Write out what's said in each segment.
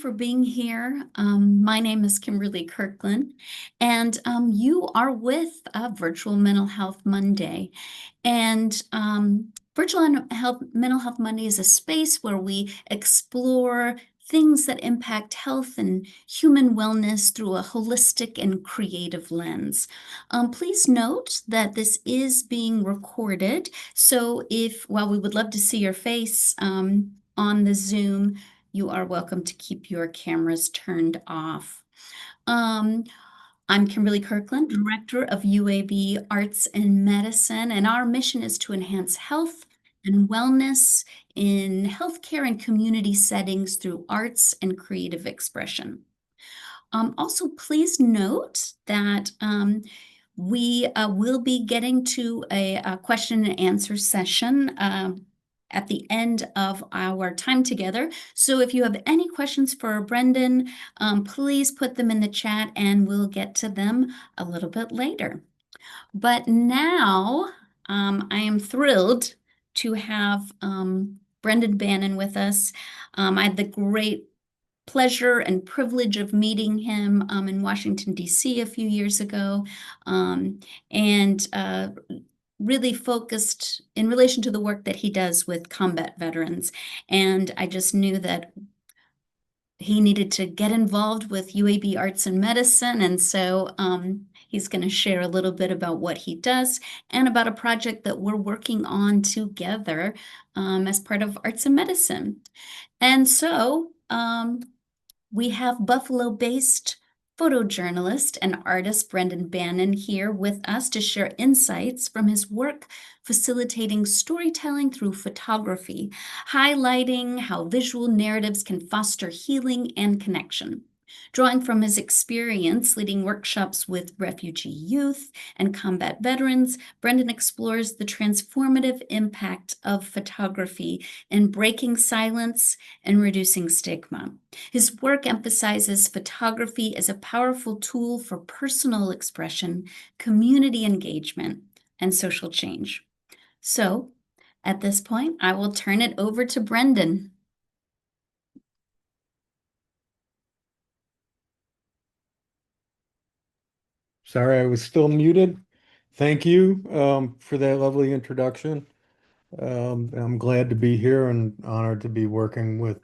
for being here. My name is Kimberly Kirkland, and you are with Virtual Mental Health Monday. And Mental Health Monday is a space where we explore things that impact health and human wellness through a holistic and creative lens. Please note that this is being recorded, so while we would love to see your face on the Zoom, you are welcome to keep your cameras turned off. Um, I'm Kimberly Kirkland, Director of UAB Arts and Medicine, and our mission is to enhance health and wellness in healthcare and community settings through arts and creative expression. Also, please note that we will be getting to a question and answer session at the end of our time together. So if you have any questions for Brendan, please put them in the chat and we'll get to them a little bit later. But now I am thrilled to have Brendan Bannon with us. I had the great pleasure and privilege of meeting him in Washington, D.C. a few years ago, and really focused in relation to the work that he does with combat veterans. And I just knew that he needed to get involved with UAB Arts and Medicine, and so he's going to share a little bit about what he does and about a project that we're working on together as part of Arts and Medicine. And so we have Buffalo-based photojournalist and artist Brendan Bannon here with us to share insights from his work facilitating storytelling through photography, highlighting how visual narratives can foster healing and connection. Drawing from his experience leading workshops with refugee youth and combat veterans, Brendan explores the transformative impact of photography in breaking silence and reducing stigma. His work emphasizes photography as a powerful tool for personal expression, community engagement, and social change. So, at this point, I will turn it over to Brendan. Sorry, I was still muted. Thank you for that lovely introduction. I'm glad to be here and honored to be working with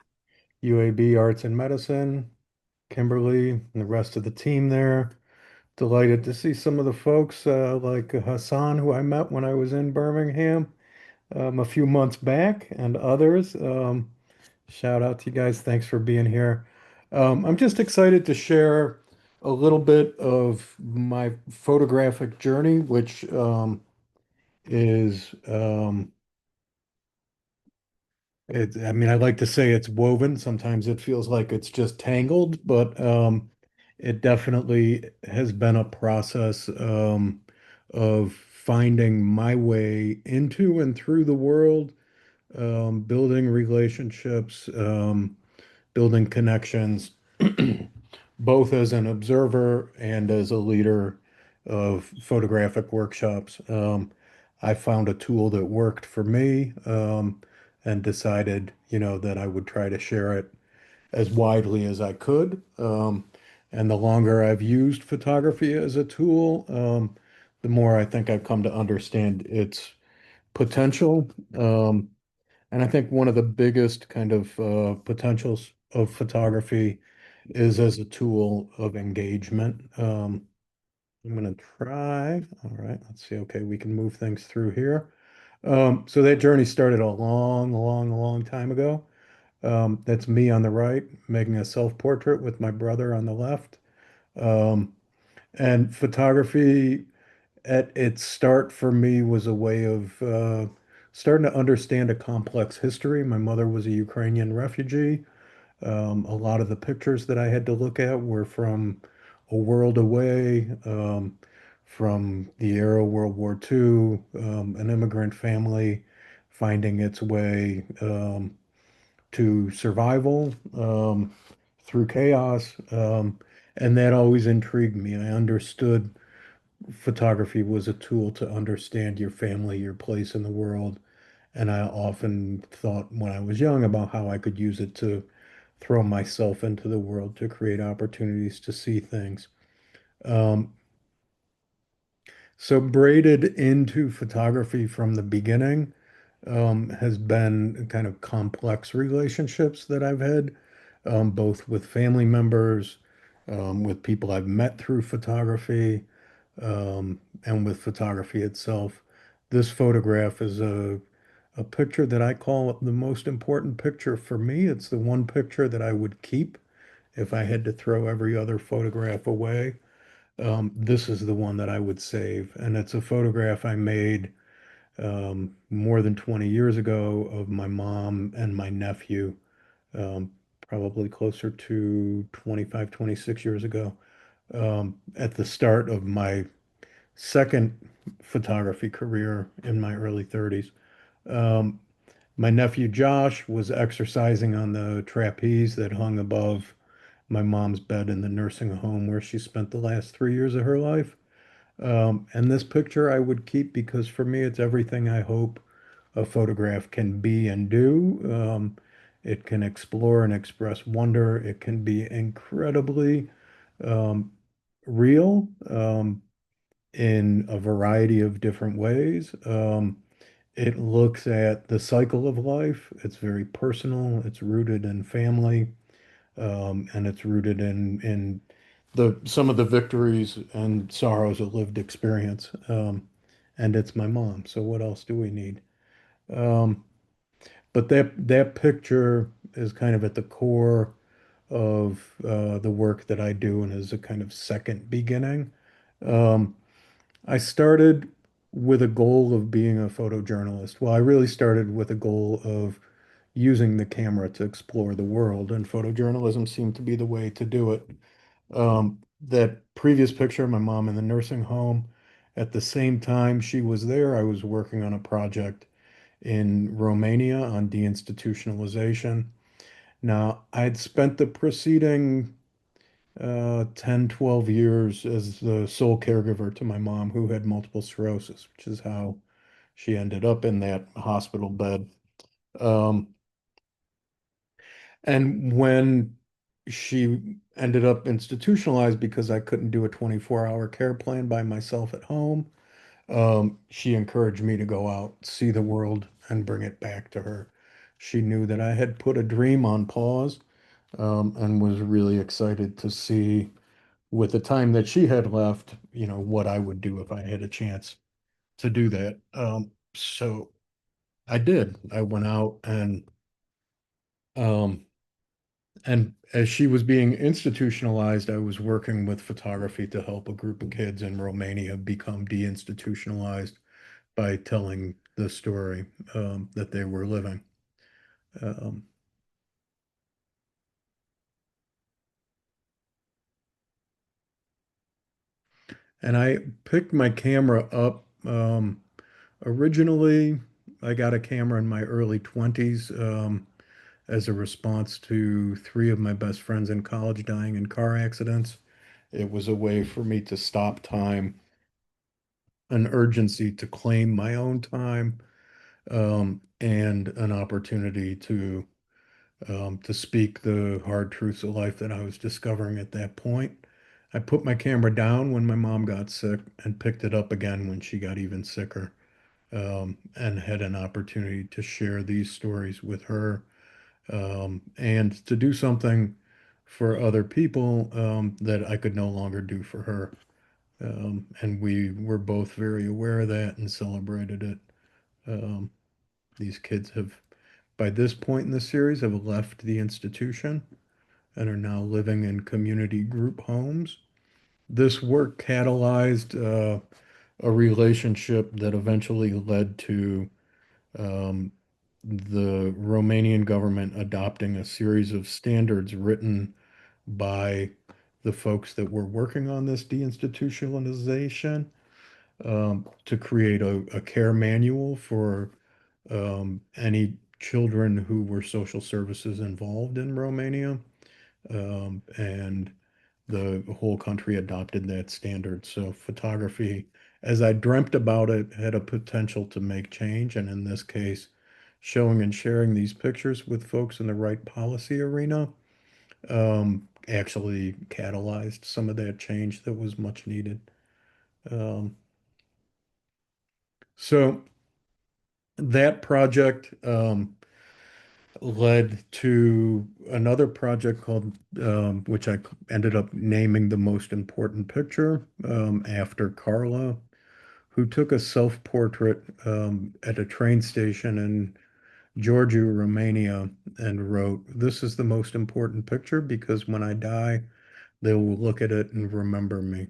UAB Arts and Medicine, Kimberly, and the rest of the team there. Delighted to see some of the folks like Hassan, who I met when I was in Birmingham a few months back, and others. Shout out to you guys. Thanks for being here. I'm just excited to share a little bit of my photographic journey, which is, I mean, I like to say it's woven. Sometimes it feels like it's just tangled, but it definitely has been a process of finding my way into and through the world, building relationships, building connections, both as an observer and as a leader of photographic workshops. I found a tool that worked for me, and decided, that I would try to share it as widely as I could. And the longer I've used photography as a tool, the more I think I've come to understand its potential. And I think one of the biggest kind of potentials of photography is as a tool of engagement. I'm going to try. All right, let's see. Okay, we can move things through here. So that journey started a long, long, long time ago. That's me on the right, making a self-portrait with my brother on the left. Um, and photography at its start for me was a way of starting to understand a complex history. My mother was a Ukrainian refugee. A lot of the pictures that I had to look at were from a world away, from the era of World War II, an immigrant family finding its way to survival through chaos. And that always intrigued me. I understood photography was a tool to understand your family, your place in the world. And I often thought when I was young about how I could use it to throw myself into the world to create opportunities to see things. Um, so braided into photography from the beginning has been kind of complex relationships that I've had, both with family members, with people I've met through photography, and with photography itself. This photograph is a picture that I call the most important picture for me. It's the one picture that I would keep if I had to throw every other photograph away. This is the one that I would save, and it's a photograph I made more than 20 years ago of my mom and my nephew, um, probably closer to 25, 26 years ago, at the start of my second photography career in my early 30s. Um, my nephew Josh was exercising on the trapeze that hung above my mom's bed in the nursing home where she spent the last 3 years of her life. And this picture I would keep because for me, it's everything I hope a photograph can be and do. It can explore and express wonder. It can be incredibly um, real in a variety of different ways. It looks at the cycle of life. It's very personal. It's rooted in family, and it's rooted in the some of the victories and sorrows of lived experience. And it's my mom. So what else do we need? Um, but that picture is kind of at the core of the work that I do and is a kind of second beginning. Um, I started with a goal of being a photojournalist. Well, I really started with a goal of using the camera to explore the world, and photojournalism seemed to be the way to do it. That previous picture of my mom in the nursing home, at the same time she was there, I was working on a project in Romania on deinstitutionalization. Now, I'd spent the preceding 10, 12 years as the sole caregiver to my mom who had multiple sclerosis, which is how she ended up in that hospital bed. Um, and when she ended up institutionalized because I couldn't do a 24-hour care plan by myself at home, she encouraged me to go out, see the world, and bring it back to her. She knew that I had put a dream on pause, and was really excited to see, with the time that she had left, what I would do if I had a chance to do that. So I did. I went out um, and as she was being institutionalized, I was working with photography to help a group of kids in Romania become deinstitutionalized by telling the story that they were living. Um, and I picked my camera up. Originally, I got a camera in my early 20s as a response to three of my best friends in college dying in car accidents. It was a way for me to stop time, an urgency to claim my own time, and an opportunity to speak the hard truths of life that I was discovering at that point. I put my camera down when my mom got sick and picked it up again when she got even sicker, and had an opportunity to share these stories with her, and to do something for other people that I could no longer do for her. And we were both very aware of that and celebrated it. Um, these kids have, by this point in the series, have left the institution and are now living in community group homes. This work catalyzed a relationship that eventually led to um, the Romanian government adopting a series of standards written by the folks that were working on this deinstitutionalization, to create a care manual for any children who were social services involved in Romania. And the whole country adopted that standard. So photography, as I dreamt about it, had a potential to make change. And in this case, showing and sharing these pictures with folks in the right policy arena, actually catalyzed some of that change that was much needed. Um, so that project led to another project called, which I ended up naming The Most Important Picture, after Carla, who took a self-portrait at a train station in Giurgiu, Romania, and wrote, "This is the most important picture because when I die, they will look at it and remember me."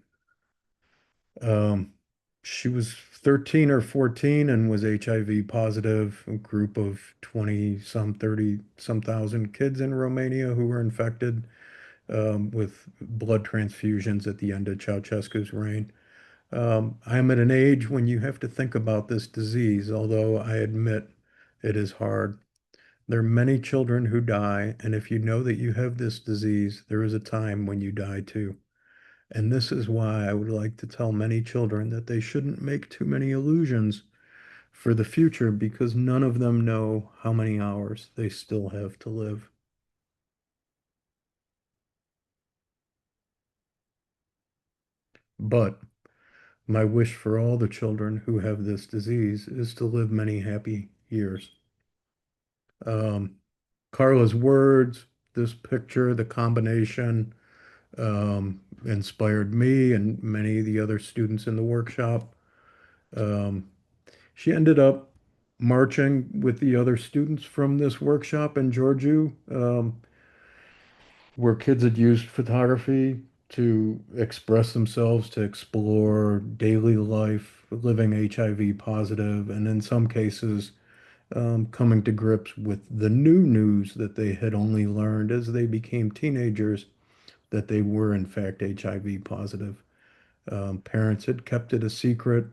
Um, she was 13 or 14 and was HIV positive. A group of 20 some, 30 some thousand kids in Romania who were infected with blood transfusions at the end of Ceausescu's reign. I am at an age when you have to think about this disease, although I admit it is hard. There are many children who die, and if you know that you have this disease, there is a time when you die too. And this is why I would like to tell many children that they shouldn't make too many illusions for the future because none of them know how many hours they still have to live. But my wish for all the children who have this disease is to live many happy years. Um, Carla's words, this picture, the combination, inspired me and many of the other students in the workshop. Um, She ended up marching with the other students from this workshop in Georgiou, where kids had used photography to express themselves, to explore daily life, living HIV positive, and in some cases, coming to grips with the new news that they had only learned as they became teenagers that they were, in fact, HIV positive. Parents had kept it a secret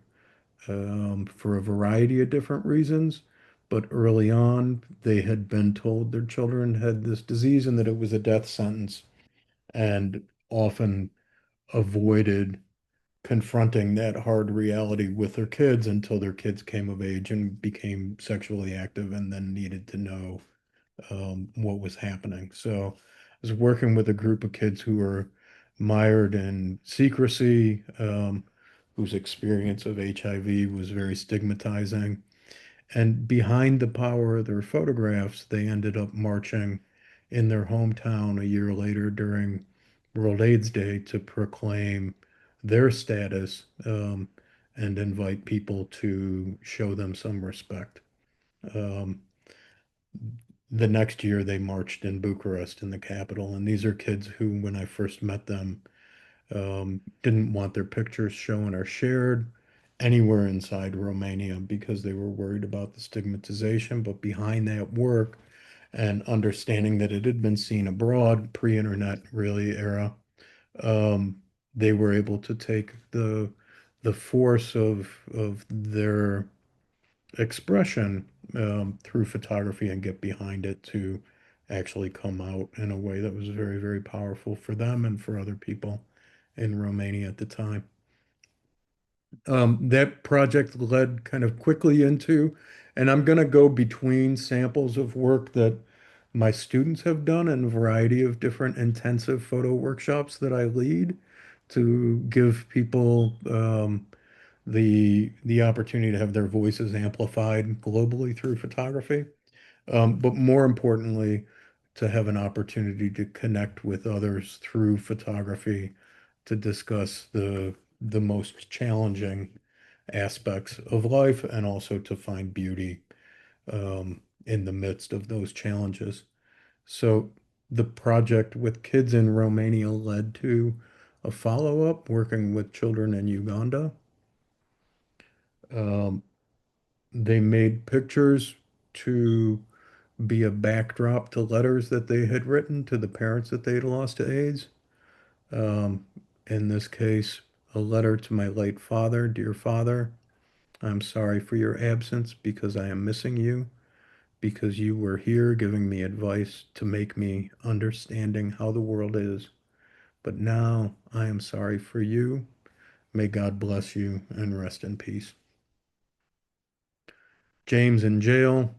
for a variety of different reasons. But early on, they had been told their children had this disease and that it was a death sentence, and often avoided confronting that hard reality with their kids until their kids came of age and became sexually active and then needed to know what was happening. So I was working with a group of kids who were mired in secrecy, whose experience of HIV was very stigmatizing. And behind the power of their photographs, they ended up marching in their hometown a year later during World AIDS Day to proclaim their status, and invite people to show them some respect. Um, the next year they marched in Bucharest in the capital. And these are kids who, when I first met them, didn't want their pictures shown or shared anywhere inside Romania because they were worried about the stigmatization. But behind that work and understanding that it had been seen abroad, pre-internet really era, um, they were able to take the force of their expression through photography and get behind it to actually come out in a way that was very, very powerful for them and for other people in Romania at the time. That project led kind of quickly into, and I'm going to go between samples of work that my students have done in a variety of different intensive photo workshops that I lead to give people the opportunity to have their voices amplified globally through photography. But more importantly, to have an opportunity to connect with others through photography to discuss the most challenging aspects of life and also to find beauty in the midst of those challenges. So the project with kids in Romania led to a follow-up working with children in Uganda. Um, they made pictures to be a backdrop to letters that they had written to the parents that they had lost to AIDS. Um, in this case, a letter to my late father. Dear Father, I'm sorry for your absence because I am missing you, because you were here giving me advice to make me understanding how the world is. But now I am sorry for you. May God bless you and rest in peace. James in jail.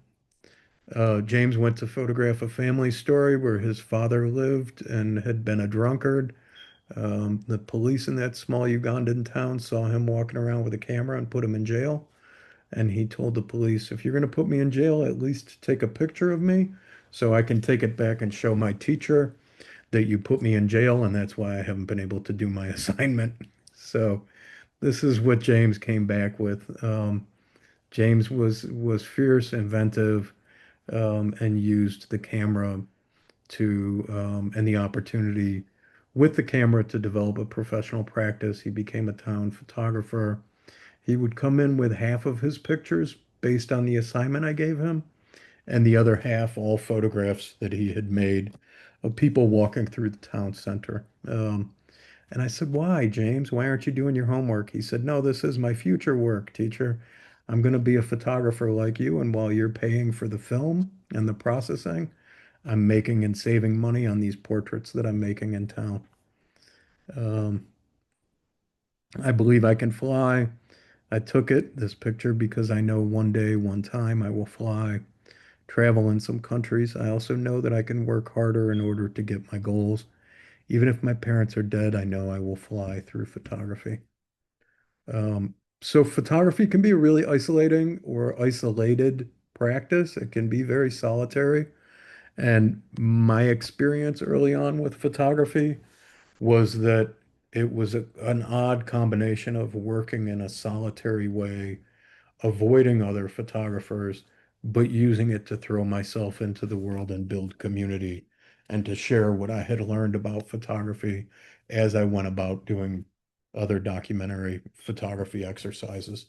James went to photograph a family story where his father lived and had been a drunkard. The police in that small Ugandan town saw him walking around with a camera and put him in jail. And he told the police, if you're going to put me in jail, at least take a picture of me so I can take it back and show my teacher that you put me in jail. And that's why I haven't been able to do my assignment. So this is what James came back with. James was fierce, inventive, and used the camera to and the opportunity with the camera to develop a professional practice. He became a town photographer. He would come in with half of his pictures based on the assignment I gave him, and the other half all photographs that he had made of people walking through the town center. And I said, "Why, James? Why aren't you doing your homework?" He said, "No, this is my future work, teacher. I'm going to be a photographer like you, and while you're paying for the film and the processing, I'm making and saving money on these portraits that I'm making in town." Um, I believe I can fly. I took this picture, because I know one day, one time, I will fly, travel in some countries. I also know that I can work harder in order to get my goals. Even if my parents are dead, I know I will fly through photography. So photography can be a really isolating or isolated practice. It can be very solitary. And my experience early on with photography was that it was an odd combination of working in a solitary way, avoiding other photographers, but using it to throw myself into the world and build community and to share what I had learned about photography as I went about doing other documentary photography exercises.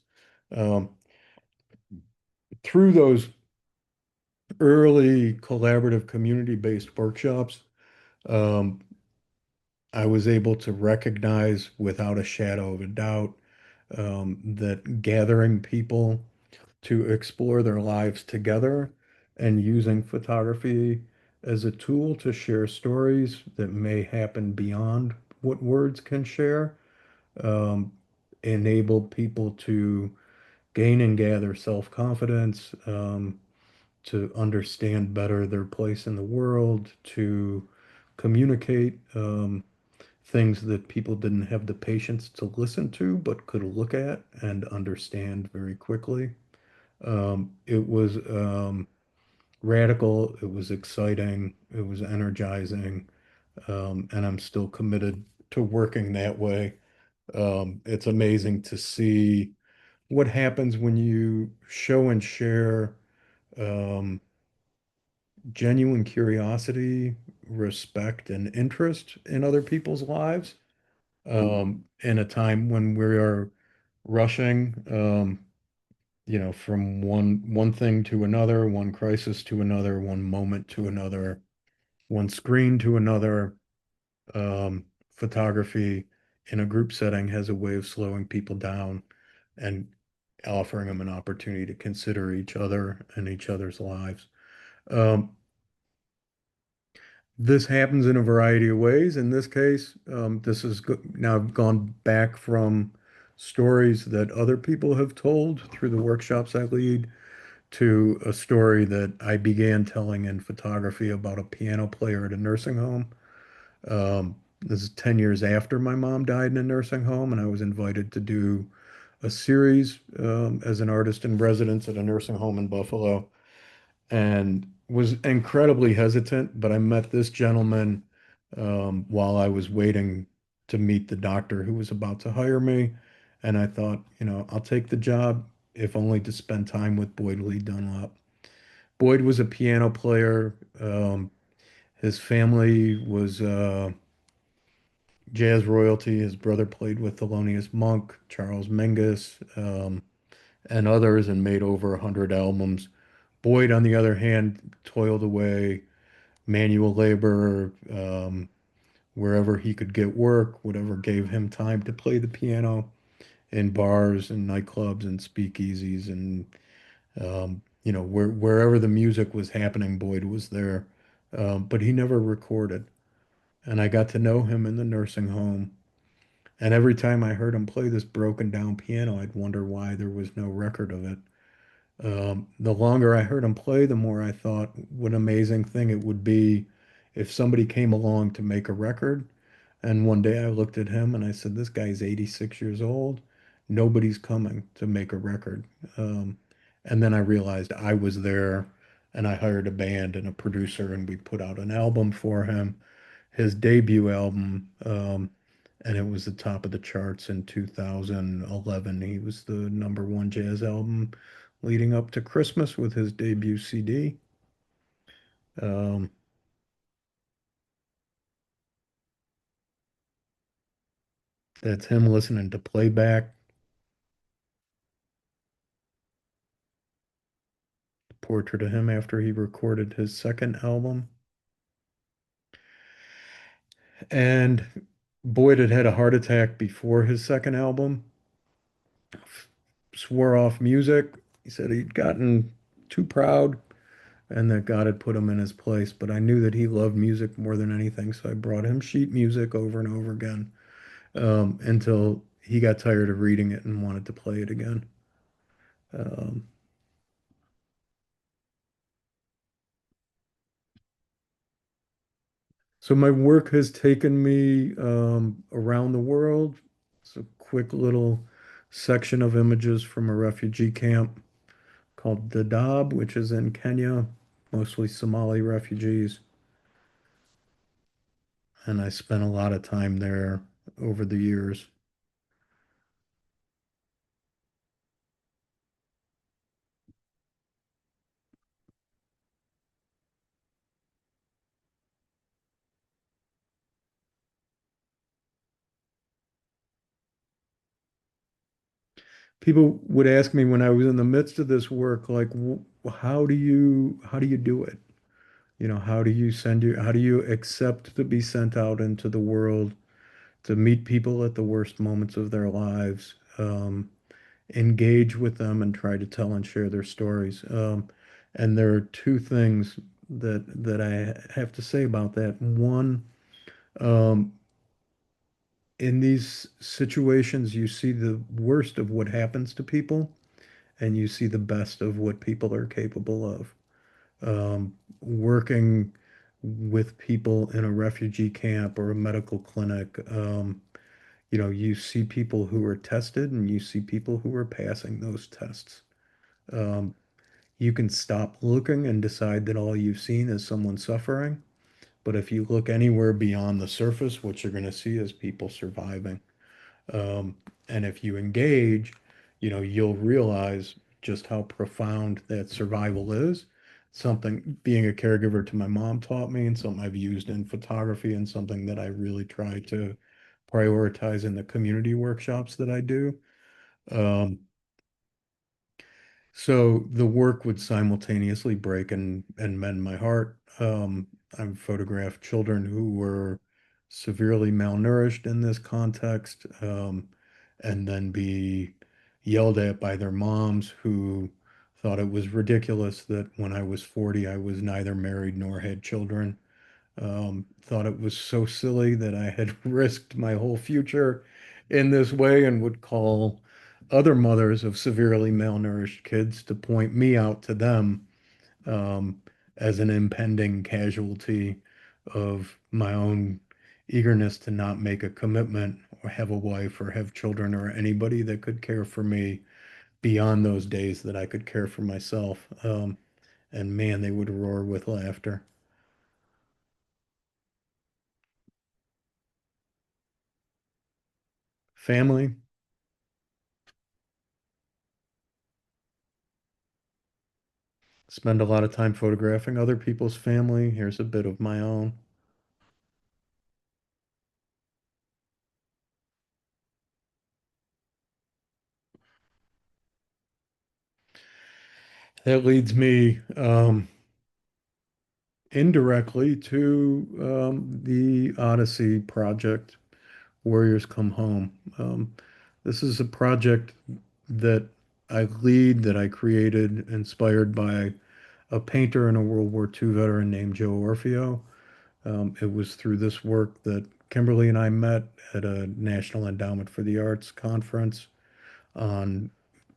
Um, Through those early collaborative community-based workshops, um, I was able to recognize without a shadow of a doubt that gathering people to explore their lives together and using photography as a tool to share stories that may happen beyond what words can share, um, enable people to gain and gather self-confidence, to understand better their place in the world, to communicate things that people didn't have the patience to listen to, but could look at and understand very quickly. It was radical, it was exciting, it was energizing, and I'm still committed to working that way. It's amazing to see what happens when you show and share um, genuine curiosity, respect, and interest in other people's lives. In a time when we are rushing, from one thing to another, one crisis to another, one moment to another, one screen to another. Photography in a group setting has a way of slowing people down and offering them an opportunity to consider each other and each other's lives. Um, this happens in a variety of ways. In this case, this has now gone back from stories that other people have told through the workshops I lead to a story that I began telling in photography about a piano player at a nursing home. This is 10 years after my mom died in a nursing home, and I was invited to do a series as an artist in residence at a nursing home in Buffalo, and was incredibly hesitant. But I met this gentleman while I was waiting to meet the doctor who was about to hire me. And I thought, I'll take the job if only to spend time with Boyd Lee Dunlop. Boyd was a piano player. His family was jazz royalty. His brother played with Thelonious Monk, Charles Mingus, and others, and made over 100 albums. Boyd, on the other hand, toiled away, manual labor, wherever he could get work, whatever gave him time to play the piano in bars and nightclubs and speakeasies, and wherever the music was happening, Boyd was there. But he never recorded. And I got to know him in the nursing home. And every time I heard him play this broken down piano, I'd wonder why there was no record of it. The longer I heard him play, the more I thought what an amazing thing it would be if somebody came along to make a record. And one day I looked at him and I said, "This guy's 86 years old. Nobody's coming to make a record." Um, and then I realized I was there and I hired a band and a producer and we put out an album for him, his debut album. And it was the top of the charts in 2011. He was the number one jazz album leading up to Christmas with his debut CD. Um, that's him listening to playback, portrait of him after he recorded his second album. And Boyd had a heart attack before his second album, swore off music. He said he'd gotten too proud and that God had put him in his place. But I knew that he loved music more than anything, so I brought him sheet music over and over again until he got tired of reading it and wanted to play it again. Um, so my work has taken me around the world. It's a quick little section of images from a refugee camp called Dadaab, which is in Kenya, mostly Somali refugees. And I spent a lot of time there over the years. People would ask me when I was in the midst of this work, like, how do you do it? You know, how do you accept to be sent out into the world to meet people at the worst moments of their lives, engage with them and try to tell and share their stories. And there are two things that I have to say about that. One, um, in these situations, you see the worst of what happens to people, and you see the best of what people are capable of. Working with people in a refugee camp or a medical clinic, you see people who are tested and you see people who are passing those tests. Um, you can stop looking and decide that all you've seen is someone suffering. But if you look anywhere beyond the surface, what you're going to see is people surviving. Um, and if you engage, you'll realize just how profound that survival is. Something being a caregiver to my mom taught me, and something I've used in photography, and something that I really try to prioritize in the community workshops that I do. Um, so the work would simultaneously break and mend my heart. I've photographed children who were severely malnourished in this context, and then be yelled at by their moms who thought it was ridiculous that when I was 40, I was neither married nor had children. Thought it was so silly that I had risked my whole future in this way and would call other mothers of severely malnourished kids to point me out to them um, as an impending casualty of my own eagerness to not make a commitment or have a wife or have children or anybody that could care for me beyond those days that I could care for myself. And man, they would roar with laughter. Family, spend a lot of time photographing other people's family. Here's a bit of my own. That leads me indirectly to the Odyssey project, Warriors Come Home. This is a project that I lead, that I created, inspired by a painter and a World War II veteran named Joe Orfeo. It was through this work that Kimberly and I met at a National Endowment for the Arts conference on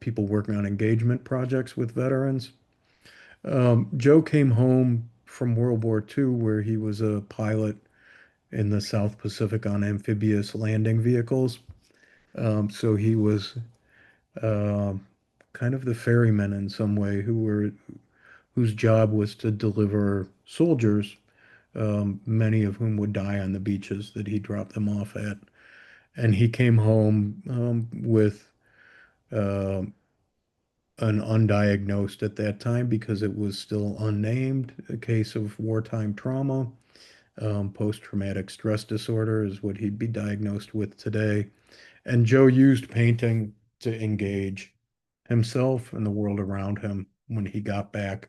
people working on engagement projects with veterans. Joe came home from World War II, where he was a pilot in the South Pacific on amphibious landing vehicles. So he was um kind of the ferryman in some way, whose job was to deliver soldiers, many of whom would die on the beaches that he dropped them off at. And he came home with um an undiagnosed at that time, because it was still unnamed, a case of wartime trauma. Post-traumatic stress disorder is what he'd be diagnosed with today. And Joe used painting to engage himself and the world around him when he got back.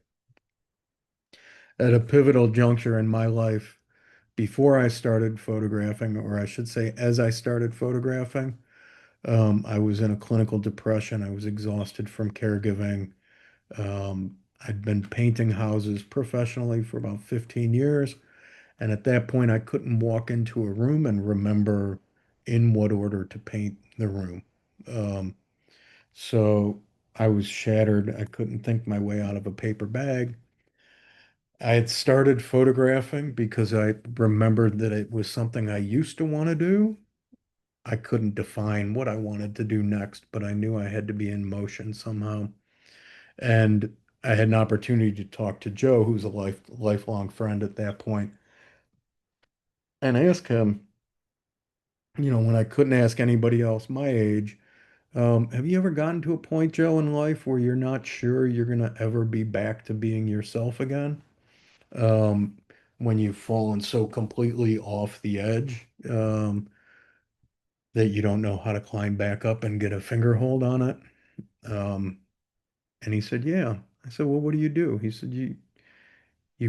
At a pivotal juncture in my life, before I started photographing, or I should say, as I started photographing, I was in a clinical depression. I was exhausted from caregiving. I'd been painting houses professionally for about 15 years. And at that point, I couldn't walk into a room and remember in what order to paint the room. Um, so I was shattered. I couldn't think my way out of a paper bag. I had started photographing because I remembered that it was something I used to want to do. I couldn't define what I wanted to do next, but I knew I had to be in motion somehow. And I had an opportunity to talk to Joe, who's a lifelong friend at that point, and ask him, when I couldn't ask anybody else my age, have you ever gotten to a point, Joe, in life where you're not sure you're gonna ever be back to being yourself again? Um, when you've fallen so completely off the edge, that you don't know how to climb back up and get a finger hold on it. Um, and he said, yeah. I said, well, what do you do? He said, you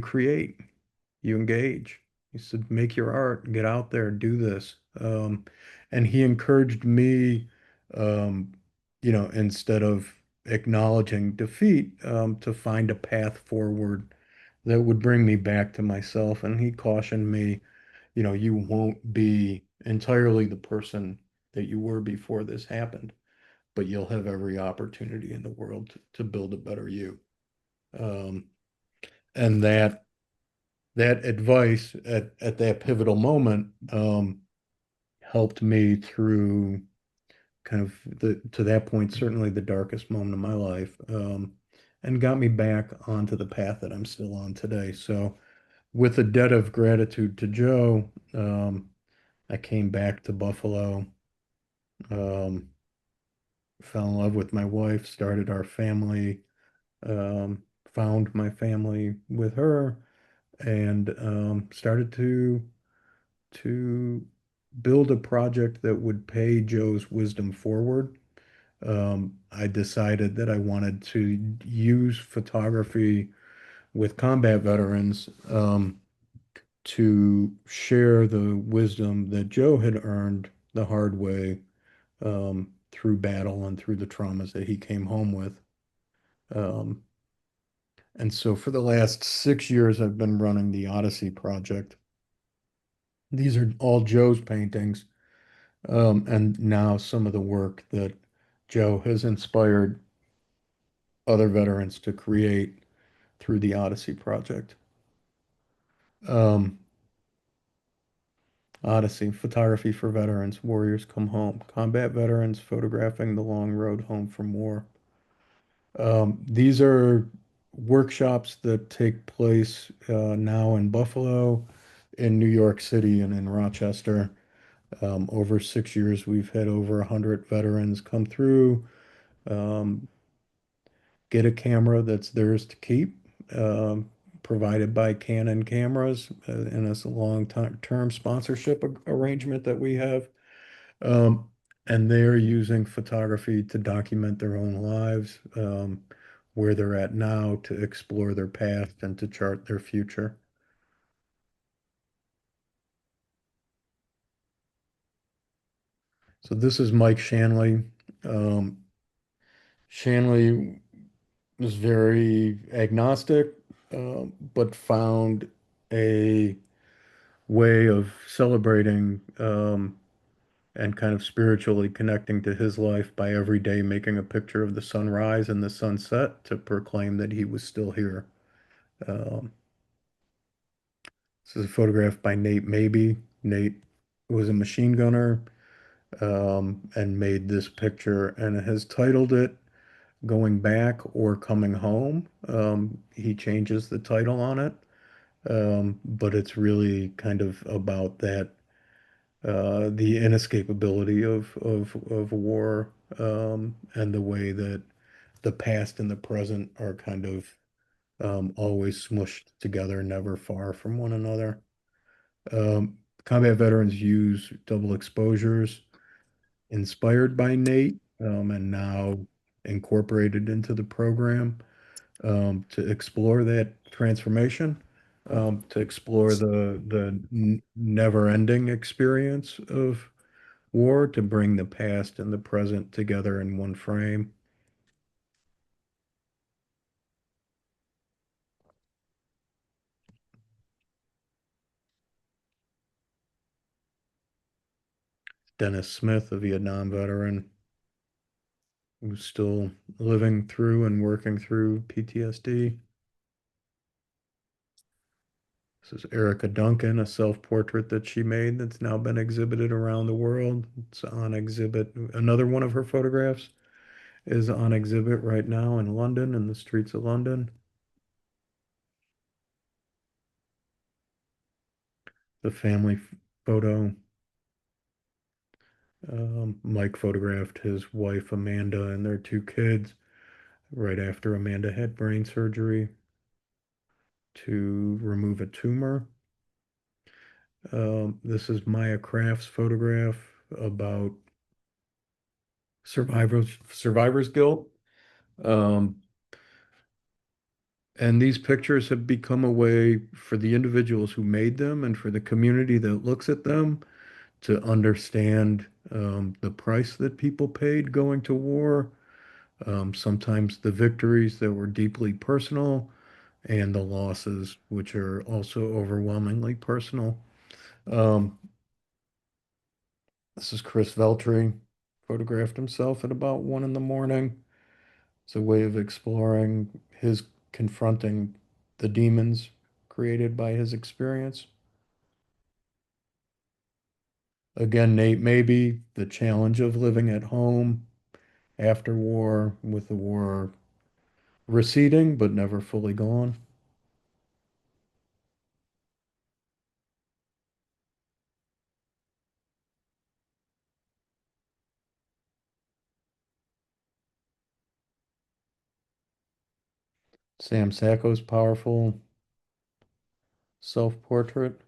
create, you engage. He said, make your art, get out there, do this. And he encouraged me, um, instead of acknowledging defeat, to find a path forward that would bring me back to myself. And he cautioned me, you won't be entirely the person that you were before this happened, but you'll have every opportunity in the world to build a better you. Um, and that advice at that pivotal moment, helped me through kind of to that point, certainly the darkest moment of my life, and got me back onto the path that I'm still on today. So, with a debt of gratitude to Joe, I came back to Buffalo, um, fell in love with my wife, started our family, um, found my family with her, and started to build a project that would pay Joe's wisdom forward. I decided that I wanted to use photography with combat veterans, to share the wisdom that Joe had earned the hard way, through battle and through the traumas that he came home with. Um, and so for the last 6 years, I've been running the Odyssey Project. These are all Joe's paintings. And now some of the work that Joe has inspired other veterans to create through the Odyssey Project. Um, Odyssey, photography for veterans, warriors come home, combat veterans photographing the long road home from war. These are workshops that take place now in Buffalo, in New York City, and in Rochester. Over 6 years, we've had over 100 veterans come through, um, get a camera that's theirs to keep, provided by Canon Cameras, in a long-term sponsorship arrangement that we have. Um, and they're using photography to document their own lives, where they're at now, to explore their past and to chart their future. So this is Mike Shanley. Um, Shanley was very agnostic, but found a way of celebrating, and kind of spiritually connecting to his life by every day making a picture of the sunrise and the sunset to proclaim that he was still here. Um, this is a photograph by Nate Mabee. Nate was a machine gunner and made this picture and has titled it Going Back or Coming Home. He changes the title on it, but it's really kind of about that the inescapability of war and the way that the past and the present are kind of always smushed together, never far from one another. Combat veterans use double exposures inspired by Nate and now incorporated into the program to explore that transformation, to explore the never-ending experience of war, to bring the past and the present together in one frame. Dennis Smith, a Vietnam veteran who's still living through and working through PTSD. This is Erica Duncan, a self-portrait that she made that's now been exhibited around the world. It's on exhibit. Another one of her photographs is on exhibit right now in London, in the streets of London. The family photo. Mike photographed his wife Amanda and their two kids right after Amanda had brain surgery to remove a tumor. This is Maya Craft's photograph about survivor's guilt. Um, and these pictures have become a way for the individuals who made them and for the community that looks at them to understand the price that people paid going to war, sometimes the victories that were deeply personal, and the losses, which are also overwhelmingly personal. Um, this is Chris Veltri, photographed himself at about 1 in the morning. It's a way of exploring his confronting the demons created by his experience. Again, Nate Mabee, the challenge of living at home after war, with the war receding but never fully gone. Sam Sacco's powerful self-portrait.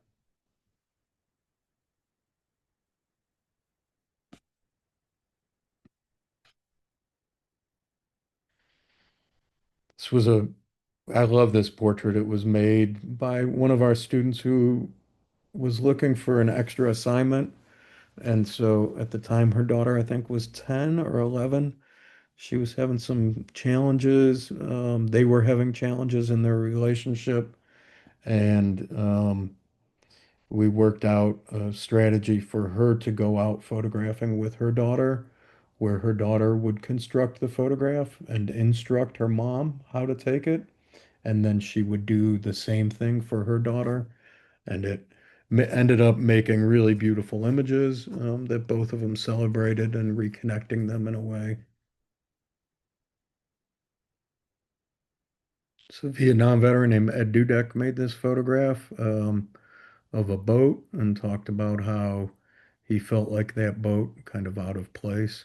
This was a, I love this portrait. It was made by one of our students who was looking for an extra assignment. And so at the time, her daughter, I think, was 10 or 11. She was having some challenges. They were having challenges in their relationship. And we worked out a strategy for her to go out photographing with her daughter, where her daughter would construct the photograph and instruct her mom how to take it. And then she would do the same thing for her daughter. And it ended up making really beautiful images that both of them celebrated and reconnecting them in a way. So, a Vietnam veteran named Ed Dudek made this photograph of a boat and talked about how he felt like that boat kind of out of place.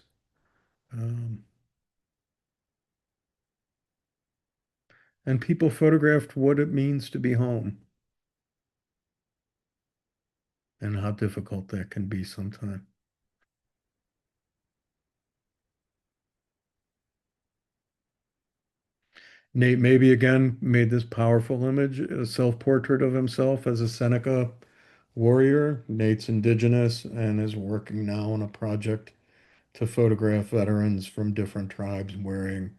Um, and people photographed what it means to be home and how difficult that can be sometimes. Nate maybe again made this powerful image, a self-portrait of himself as a Seneca warrior. Nate's indigenous and is working now on a project to photograph veterans from different tribes wearing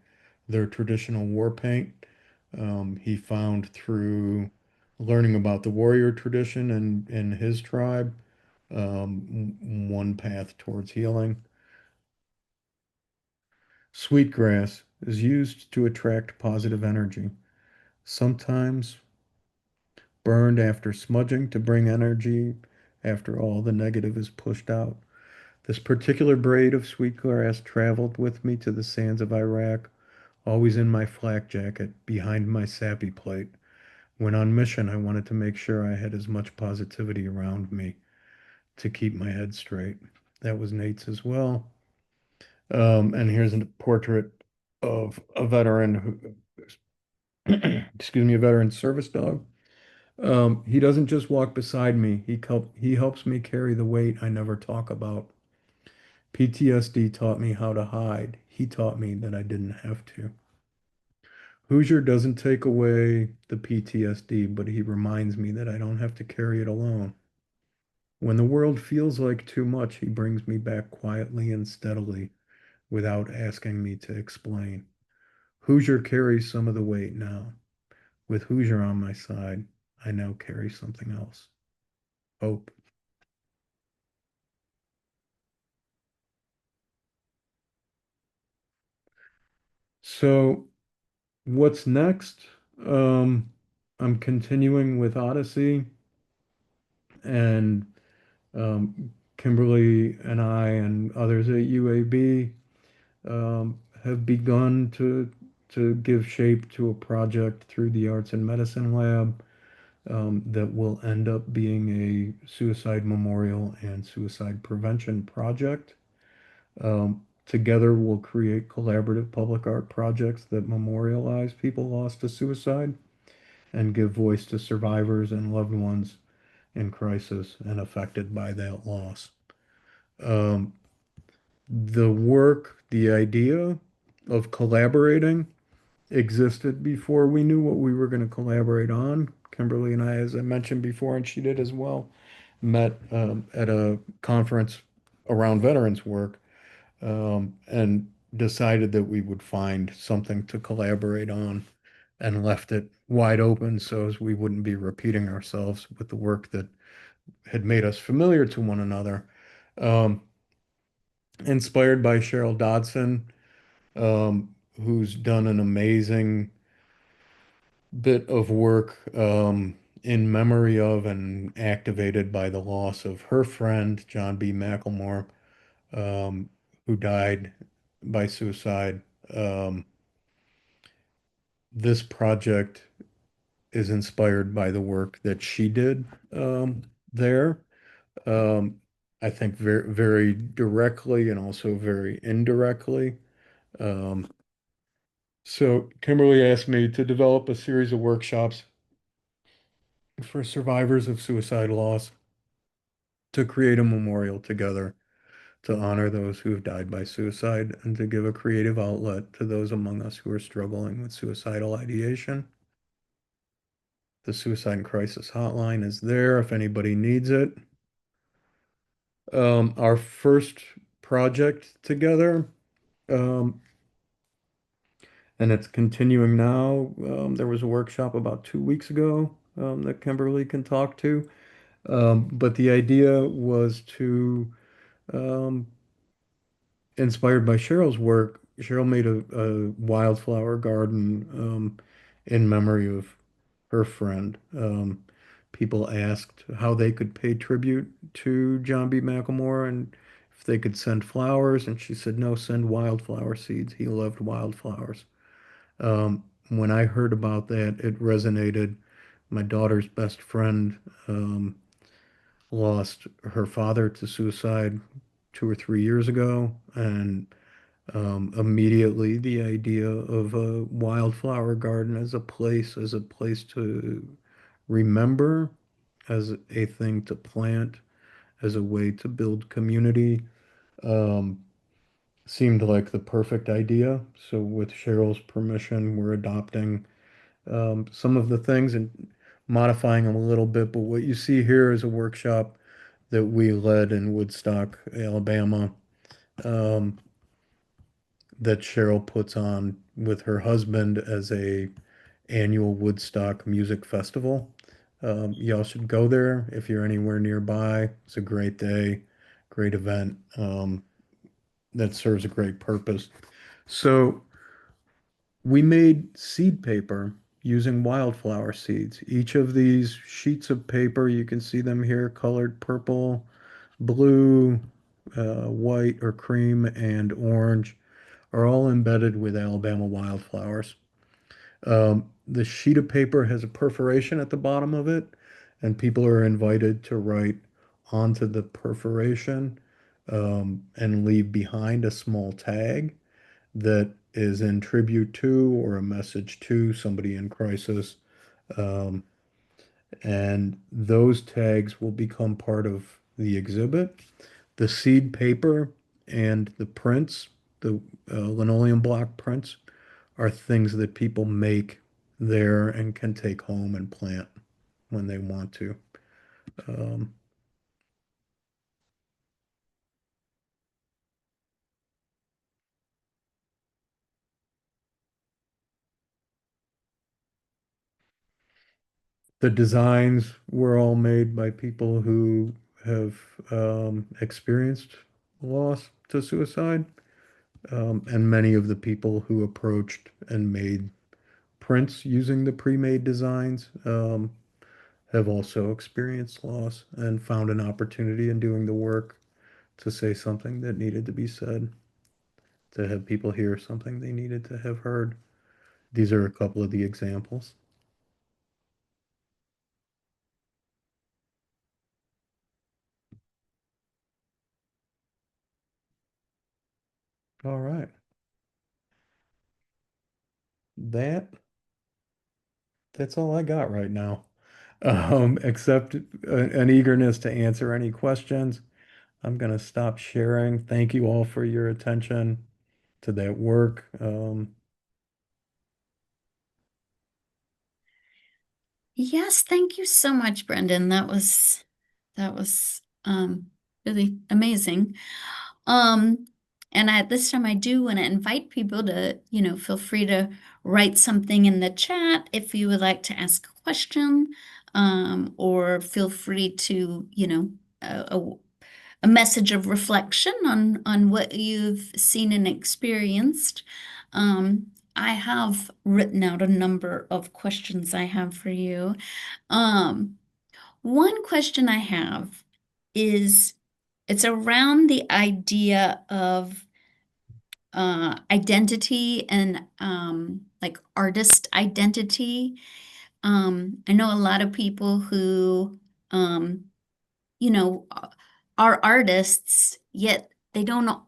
their traditional war paint. He found through learning about the warrior tradition in his tribe one path towards healing. Sweetgrass is used to attract positive energy, sometimes burned after smudging to bring energy after all the negative is pushed out. This particular braid of sweetgrass traveled with me to the sands of Iraq, always in my flak jacket, behind my sappy plate. When on mission, I wanted to make sure I had as much positivity around me to keep my head straight. That was Nate's as well. And here's a portrait of a veteran who, excuse me, a veteran service dog. He doesn't just walk beside me. He helps me carry the weight I never talk about. PTSD taught me how to hide. He taught me that I didn't have to. Hoosier doesn't take away the PTSD, but he reminds me that I don't have to carry it alone. When the world feels like too much, he brings me back quietly and steadily without asking me to explain. Hoosier carries some of the weight now. With Hoosier on my side, I now carry something else. Hope. So, what's next? Um, I'm continuing with Odyssey, and Kimberly and I and others at UAB have begun to give shape to a project through the Arts and Medicine Lab that will end up being a suicide memorial and suicide prevention project. Together, we'll create collaborative public art projects that memorialize people lost to suicide and give voice to survivors and loved ones in crisis and affected by that loss. Um, the work, the idea of collaborating existed before we knew what we were going to collaborate on. Kimberly and I, as I mentioned before, and she did as well, met at a conference around veterans work and decided that we would find something to collaborate on and left it wide open so as we wouldn't be repeating ourselves with the work that had made us familiar to one another. Um, Inspired by Cheryl Dodson, who's done an amazing bit of work in memory of and activated by the loss of her friend, John B. McLemore, um, who died by suicide. Um, this project is inspired by the work that she did there. Um, I think very directly and also very indirectly. Um, so Kimberly asked me to develop a series of workshops for survivors of suicide loss to create a memorial together to honor those who have died by suicide and to give a creative outlet to those among us who are struggling with suicidal ideation. The Suicide and Crisis Hotline is there if anybody needs it. Our first project together, um, and it's continuing now. There was a workshop about 2 weeks ago that Kimberly can talk to. But the idea was to, um, inspired by Cheryl's work, Cheryl made a wildflower garden in memory of her friend. People asked how they could pay tribute to John B. McLemore and if they could send flowers, and she said, no, send wildflower seeds. He loved wildflowers. When I heard about that, it resonated. My daughter's best friend lost her father to suicide 2 or 3 years ago, and immediately the idea of a wildflower garden as a place to remember, as a thing to plant, as a way to build community, um, seemed like the perfect idea. So with Cheryl's permission, we're adopting some of the things and modifying them a little bit. But what you see here is a workshop that we led in Woodstock, Alabama, um, that Cheryl puts on with her husband as a annual Woodstock music festival. Y'all should go there if you're anywhere nearby. It's a great day, great event, that serves a great purpose. So we made seed paper using wildflower seeds. Each of these sheets of paper, you can see them here, colored purple, blue, white or cream, and orange, are all embedded with Alabama wildflowers. The sheet of paper has a perforation at the bottom of it, and people are invited to write onto the perforation, and leave behind a small tag that is in tribute to or a message to somebody in crisis. Um, and those tags will become part of the exhibit. The seed paper and the prints, the linoleum block prints, are things that people make there and can take home and plant when they want to. Um, the designs were all made by people who have experienced loss to suicide. And many of the people who approached and made prints using the pre-made designs have also experienced loss and found an opportunity in doing the work to say something that needed to be said, to have people hear something they needed to have heard. These are a couple of the examples. All right. That that's all I got right now. Except an eagerness to answer any questions. I'm gonna stop sharing. Thank you all for your attention to that work. Yes, thank you so much, Brendan. That was really amazing. Um, and at this time, I do want to invite people to, feel free to write something in the chat if you would like to ask a question, or feel free to, a message of reflection on what you've seen and experienced. I have written out a number of questions I have for you. Um, one question I have is it's around the idea of identity and like artist identity. I know a lot of people who um, you know, are artists, yet they don't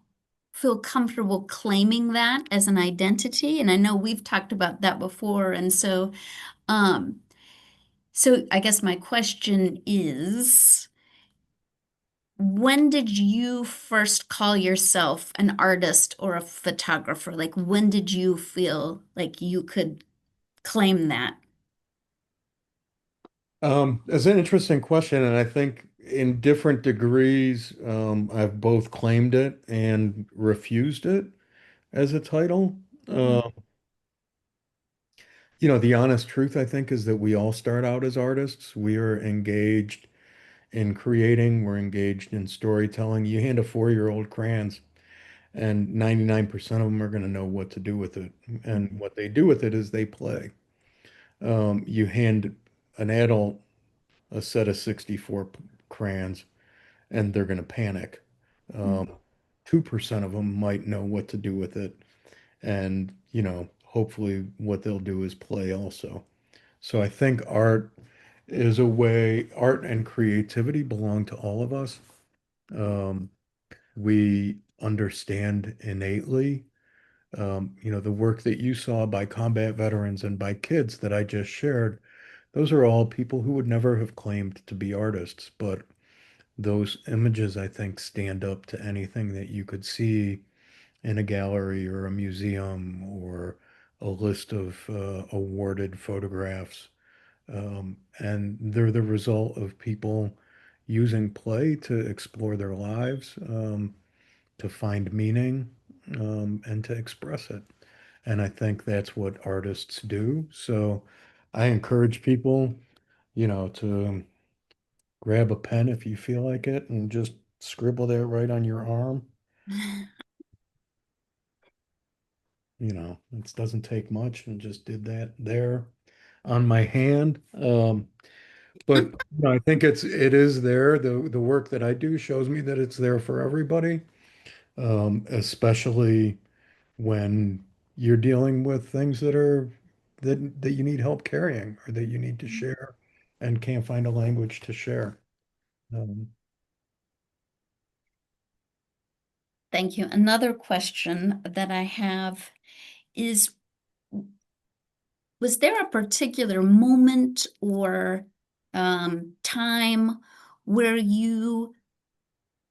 feel comfortable claiming that as an identity. And I know we've talked about that before. And um, so I guess my question is, when did you first call yourself an artist or a photographer? Like, when did you feel like you could claim that? It's an interesting question, and I think in different degrees, I've both claimed it and refused it as a title. Mhm. Uh, the honest truth, I think, is that we all start out as artists. We are engaged in creating, we're engaged in storytelling. You hand a 4-year-old crayons, and 99% of them are going to know what to do with it. And what they do with it is they play. You hand an adult a set of 64 crayons, and they're going to panic. Um, 2% of them might know what to do with it. And, hopefully what they'll do is play also. So I think art and creativity belong to all of us. Um, we understand innately, the work that you saw by combat veterans and by kids that I just shared. Those are all people who would never have claimed to be artists, but those images, I think, stand up to anything that you could see in a gallery or a museum or a list of awarded photographs. And they're the result of people using play to explore their lives, to find meaning, and to express it. And I think that's what artists do. So I encourage people, to grab a pen if you feel like it and just scribble that right on your arm. It doesn't take much and just did that there on my hand. But I think it is there. The work that I do shows me that it's there for everybody, especially when you're dealing with things that you need help carrying or that you need to share and can't find a language to share. Um, Thank you. Another question that I have is, was there a particular moment or time where you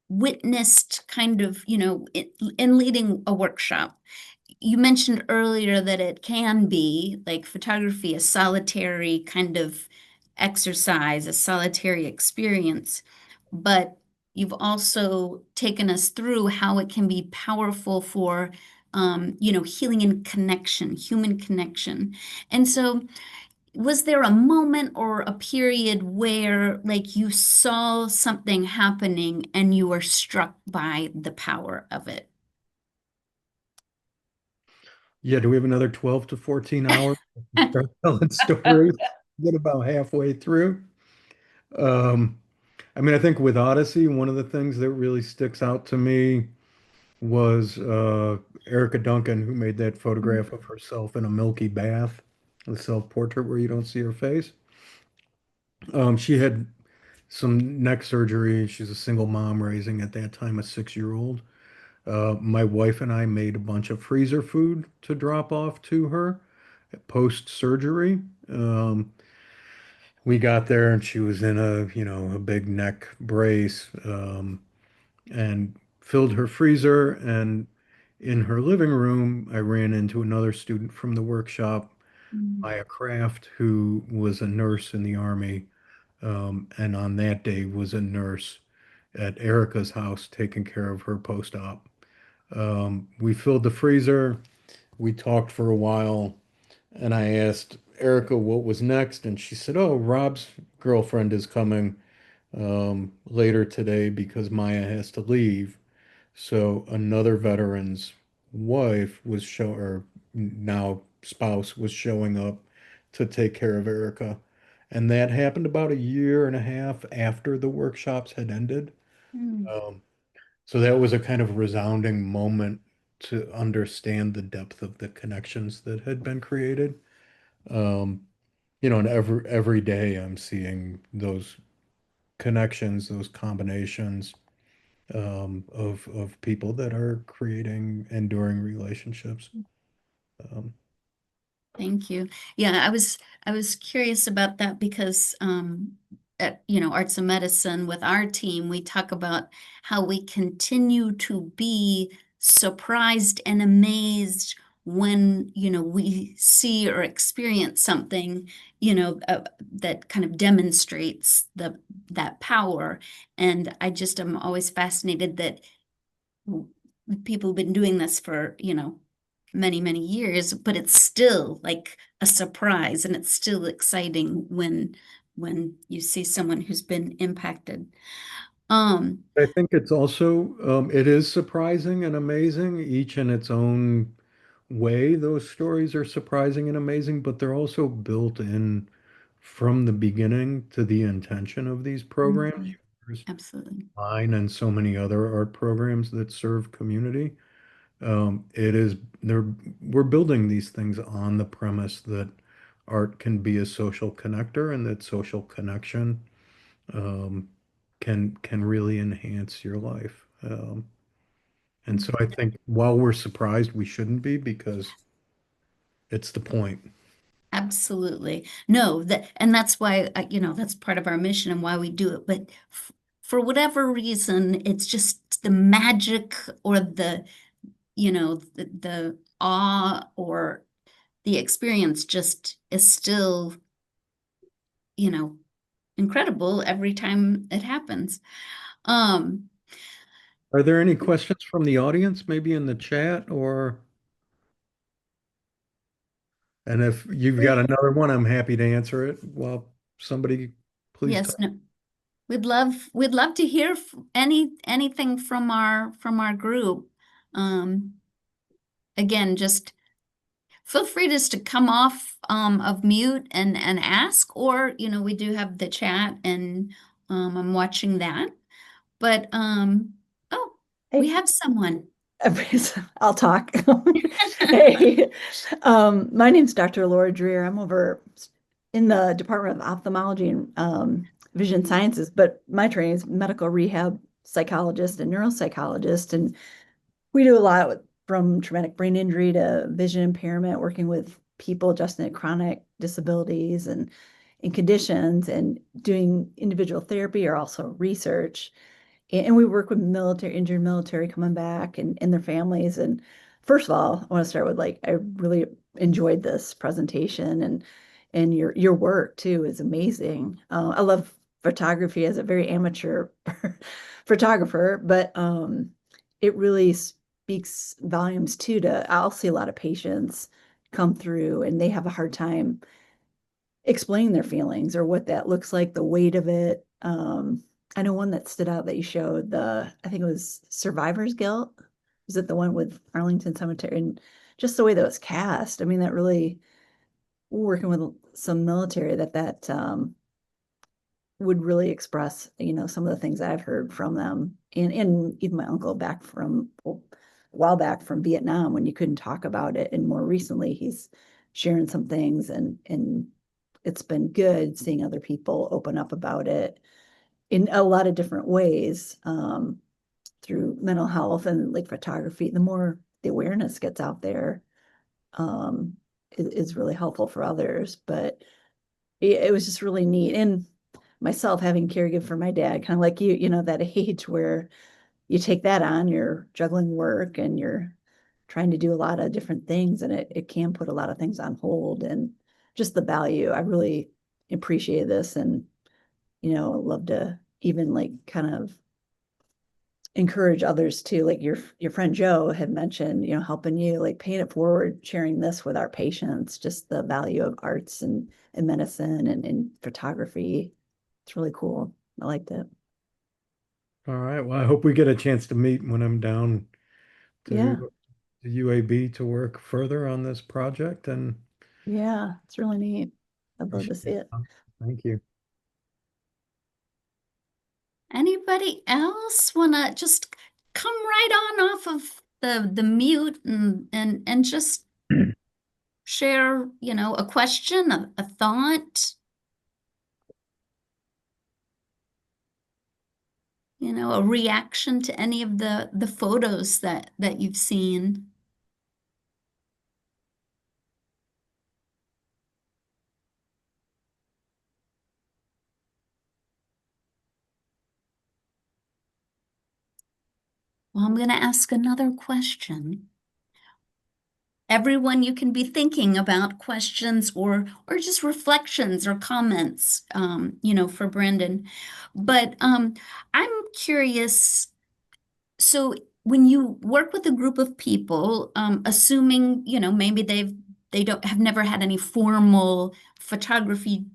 witnessed kind of, in leading a workshop? You mentioned earlier that it can be like photography, a solitary kind of exercise, a solitary experience, but you've also taken us through how it can be powerful for, healing and connection, human connection. And so, was there a moment or a period where, like, you saw something happening and you were struck by the power of it? yeah, do we have another 12 to 14 hours to start telling stories? Get about halfway through. Um, I think with Odyssey, one of the things that really sticks out to me was Erica Duncan, who made that photograph of herself in a milky bath, the self-portrait where you don't see her face. She had some neck surgery. She's a single mom raising at that time a 6-year-old. My wife and I made a bunch of freezer food to drop off to her post-surgery. We got there and she was in a big neck brace, and filled her freezer. And in her living room, I ran into another student from the workshop, Mm, Maya Craft, who was a nurse in the Army, and on that day was a nurse at Erica's house taking care of her post-op. We filled the freezer. We talked for a while, and I asked Erica what was next, and she said, "Oh, Rob's girlfriend is coming later today because Maya has to leave." So another veteran's wife or now spouse was showing up to take care of Erica. And that happened about a year and a half after the workshops had ended. mm, Um, so that was a kind of resounding moment to understand the depth of the connections that had been created. Um, and every day I'm seeing those connections, those combinations of people that are creating enduring relationships. Um, Thank you. Yeah, I was curious about that because at Arts and Medicine with our team, we talk about how we continue to be surprised and amazed when we see or experience something that kind of demonstrates that power. And I just am always fascinated that people have been doing this for many, many years, but it's still like a surprise and it's still exciting when you see someone who's been impacted. Um, I think it's also it is surprising and amazing, each in its own way. Those stories are surprising and amazing, but they're also built in from the beginning to the intention of these programs. mhm, There's absolutely. mine and so many other art programs that serve community. It is they're We're building these things on the premise that art can be a social connector and that social connection um, can really enhance your life. And so I think while we're surprised, we shouldn't be because it's the point. Absolutely. No, and that's why, that's part of our mission and why we do it. But for whatever reason, it's just the magic or the awe or the experience just is still, you know, incredible every time it happens. Um, Are there any questions from the audience, maybe in the chat and if you've got another one, I'm happy to answer it. Well, somebody please Yes, talk? no, we'd love to hear anything from our group. Um, Again, just feel free just to come off of mute and ask, or we do have the chat and I'm watching that. But oh, we Hey, have someone. I'll talk. Hey, my name's Dr. Laura Dreer. I'm over in the Department of Ophthalmology and Vision Sciences, but my training is medical rehab psychologist and neuropsychologist, and we do a lot from traumatic brain injury to vision impairment, working with people just in chronic disabilities and conditions, and doing individual therapy or also research. And we work with injured military coming back and their families. And first of all, I want to start with like, I really enjoyed this presentation, and your work too is amazing. I love photography as a very amateur photographer, but it really speaks volumes too to, I'll see a lot of patients come through and they have a hard time explain their feelings or what that looks like, the weight of it. I know one that stood out that you showed, I think it was survivor's guilt. Was it the one with Arlington Cemetery? And just the way that was cast, I mean, that really, working with some military, that would really express, some of the things I've heard from them. And even my uncle back from a while back from Vietnam, when you couldn't talk about it. And more recently, he's sharing some things, and it's been good seeing other people open up about it in a lot of different ways, through mental health and like photography. The more the awareness gets out there, is really helpful for others. But it was just really neat. And myself having caregiver for my dad, kind of like that age where you take that on, you're juggling work and you're trying to do a lot of different things, and it can put a lot of things on hold. And just the value, I really appreciate this. And love to even like kind of encourage others to, like your friend Joe had mentioned, helping you like paying it forward, sharing this with our patients, just the value of arts and medicine and photography. It's really cool. I liked it. All right. Well, I hope we get a chance to meet when I'm down Yeah. to the UAB to work further on this project, and Yeah. It's really neat. I'd love to appreciate see it. it. Thank you. Anybody else wanna just come right on off of the mute and just share, a question, a thought, a reaction to any of the photos that you've seen. Well, I'm gonna ask another question. Everyone, you can be thinking about questions or just reflections or comments, for Brendan. But I'm curious. So when you work with a group of people, assuming, maybe they don't have never had any formal photography,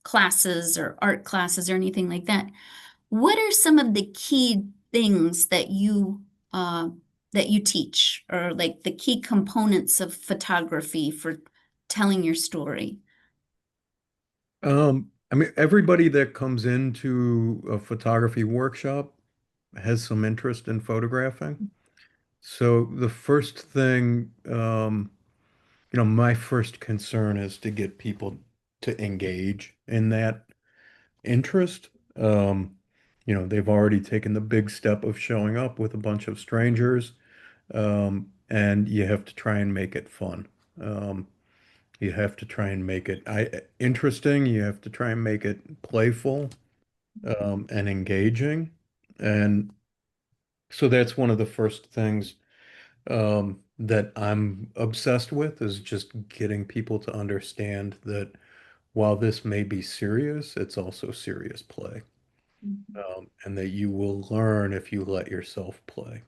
classes or art classes or anything like that, what are some of the key things uh that you teach, or like the key components of photography for telling your story? I mean, everybody that comes into a photography workshop has some interest in photographing. So the first thing, my first concern is to get people to engage in that interest. Um, they've already taken the big step of showing up with a bunch of strangers, and you have to try and make it fun. Um, you have to try and make it interesting. You have to try and make it playful, and engaging. And so that's one of the first things that I'm obsessed with, is just getting people to understand that while this may be serious, it's also serious play, and that you will learn if you let yourself play.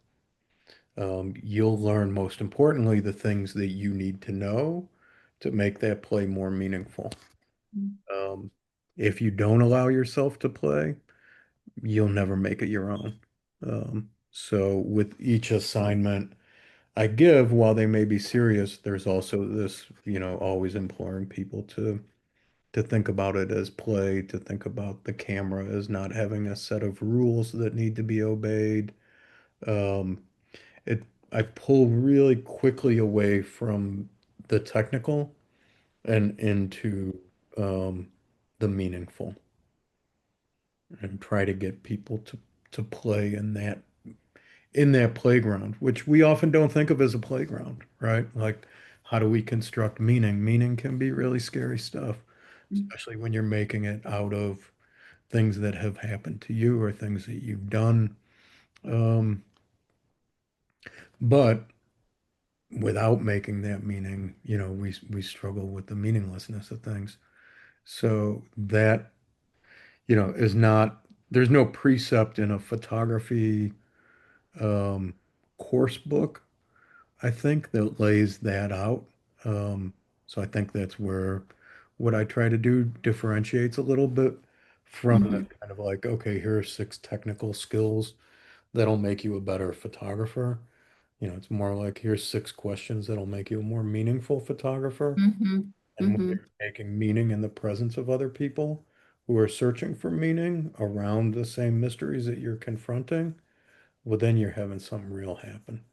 You'll learn, most importantly, the things that you need to know to make that play more meaningful. Um, If you don't allow yourself to play, you'll never make it your own. So with each assignment I give, while they may be serious, there's also this, always imploring people to think about it as play, to think about the camera as not having a set of rules that need to be obeyed. Um, it I pull really quickly away from the technical and into um, the meaningful, and try to get people to play in that playground, which we often don't think of as a playground, right? Like, how do we construct meaning? Meaning can be really scary stuff, especially when you're making it out of things that have happened to you or things that you've done. Um, but without making that meaning, we struggle with the meaninglessness of things. So that, is not, there's no precept in a photography um, course book, I think, that lays that out. Um, so I think that's where what I try to do differentiates a little bit from the Mhm. kind of like, okay, here are 6 technical skills that'll make you a better photographer. It's more like, here's 6 questions that'll make you a more meaningful photographer. Mhm. And when Mhm. you're making meaning in the presence of other people who are searching for meaning around the same mysteries that you're confronting, well, then you're having something real happen.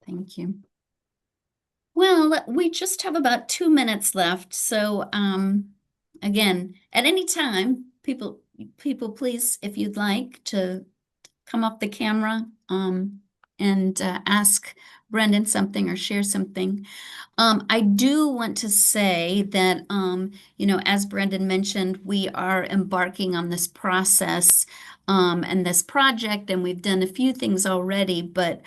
Thank you. Well, we just have about 2 minutes left. So, again, at any time, people, please, if you'd like to come off the camera, and ask Brendan something or share something. I do want to say that, as Brendan mentioned, we are embarking on this process, and this project, and we've done a few things already, but,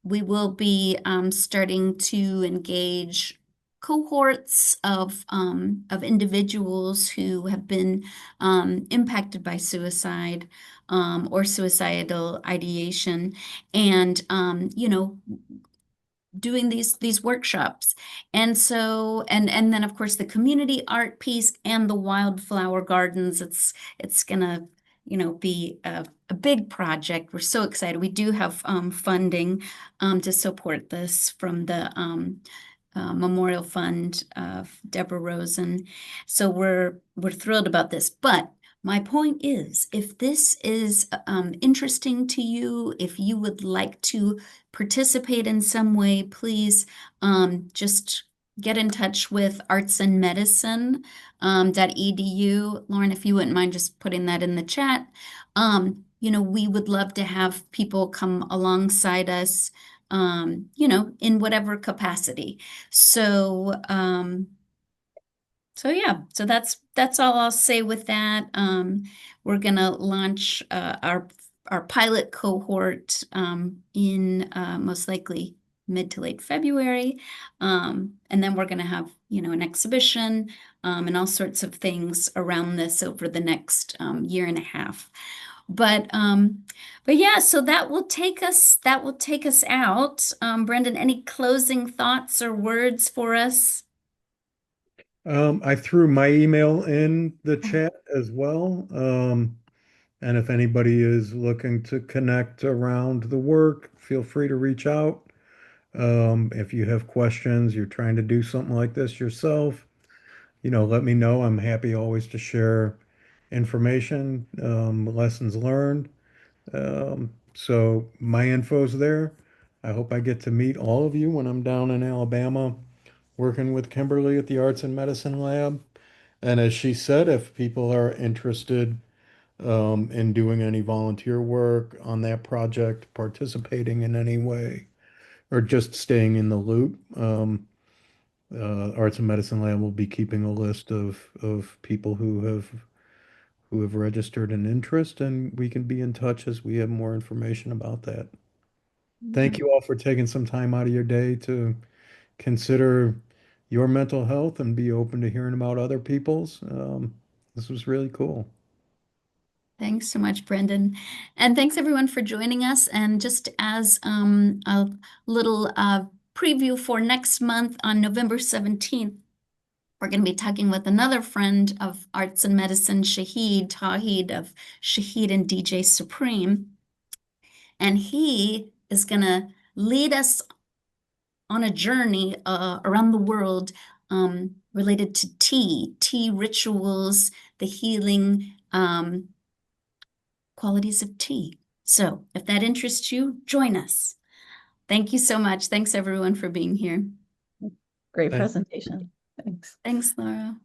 we will be starting to engage cohorts of individuals who have been impacted by suicide, or suicidal ideation, and doing these workshops. And so, and then of course the community art piece and the wildflower gardens. It's gonna, be a big project. We're so excited. We do have funding to support this from the Memorial Fund of Deborah Rosen. So we're thrilled about this. But my point is, if this is interesting to you, if you would like to participate in some way, please just get in touch with artsandmedicine.edu. Lauren, if you wouldn't mind just putting that in the chat. We would love to have people come alongside us, in whatever capacity. So, yeah, so that's all I'll say with that. We're gonna launch our pilot cohort in most likely mid to late February, and then we're gonna have an exhibition and all sorts of things around this over the next year and a half. But yeah, so that will take us out. Brendan, any closing thoughts or words for us? I threw my email in the chat as well. And if anybody is looking to connect around the work, feel free to reach out. If you have questions, you're trying to do something like this yourself, let me know. I'm happy always to share information, lessons learned. So my info's there. I hope I get to meet all of you when I'm down in Alabama working with Kimberly at the Arts and Medicine Lab. And as she said, if people are interested in doing any volunteer work on that project, participating in any way, or just staying in the loop, Arts and Medicine Lab will be keeping a list of people who have registered an interest, and we can be in touch as we have more information about that. Thank you all for taking some time out of your day to consider your mental health and be open to hearing about other people's. This was really cool. Thanks so much, Brendan. And thanks everyone for joining us. And just as a little preview for next month on November 17th, We're going to be talking with another friend of arts and medicine, Shahid Tawheed of Shahid and DJ Supreme. And he is going to lead us on a journey around the world related to tea rituals, the healing qualities of tea. So if that interests you, join us. Thank you so much. Thanks everyone for being here. Great Thank- presentation. Thanks. Thanks, Laura.